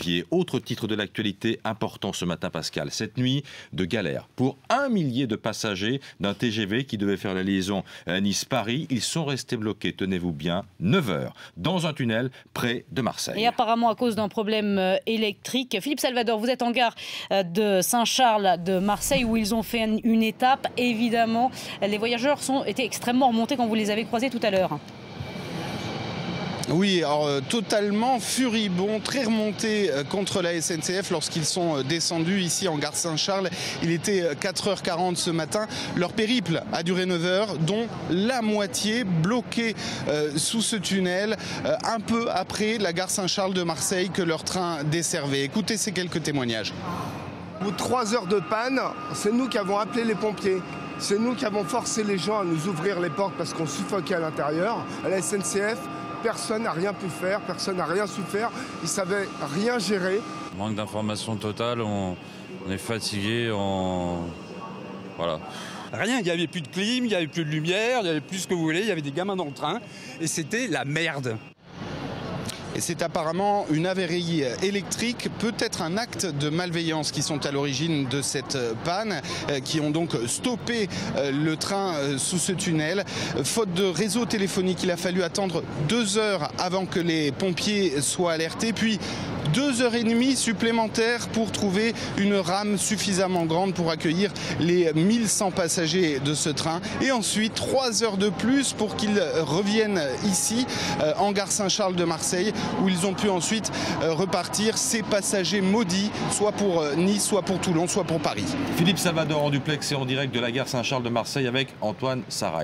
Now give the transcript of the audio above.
pompiers. Autre titre de l'actualité important ce matin, Pascal. Cette nuit de galère pour 1 millier de passagers d'un TGV qui devait faire la liaison Nice-Paris. Ils sont restés bloqués, tenez-vous bien, 9 heures dans un tunnel près de Marseille. Et apparemment à cause d'un problème électrique. Philippe Salvador, vous êtes en gare de Saint-Charles de Marseille où ils ont fait une étape. Évidemment, les voyageurs ont été extrêmement remontés quand vous les avez croisés tout à l'heure. Oui, alors totalement furibonds, très remontés contre la SNCF lorsqu'ils sont descendus ici en gare Saint-Charles. Il était 4h40 ce matin. Leur périple a duré 9 heures, dont la moitié bloquée sous ce tunnel, un peu après la gare Saint-Charles de Marseille que leur train desservait. Écoutez ces quelques témoignages. Au bout de 3 heures de panne, c'est nous qui avons appelé les pompiers. C'est nous qui avons forcé les gens à nous ouvrir les portes parce qu'on suffoquait à l'intérieur. À la SNCF, personne n'a rien pu faire, personne n'a rien su faire. Ils ne savaient rien gérer. Manque d'information totale, on est fatigué, voilà. Rien, il n'y avait plus de clim, il n'y avait plus de lumière, il n'y avait plus ce que vous voulez, il y avait des gamins dans le train et c'était la merde. Et c'est apparemment une averie électrique, peut-être un acte de malveillance qui sont à l'origine de cette panne, qui ont donc stoppé le train sous ce tunnel. Faute de réseau téléphonique, il a fallu attendre 2 heures avant que les pompiers soient alertés, puis 2h30 supplémentaires pour trouver une rame suffisamment grande pour accueillir les 1100 passagers de ce train. Et ensuite 3 heures de plus pour qu'ils reviennent ici, en gare Saint-Charles de Marseille, où ils ont pu ensuite repartir, ces passagers maudits, soit pour Nice, soit pour Toulon, soit pour Paris. Philippe Salvador en duplex et en direct de la gare Saint-Charles de Marseille avec Antoine Sarrail.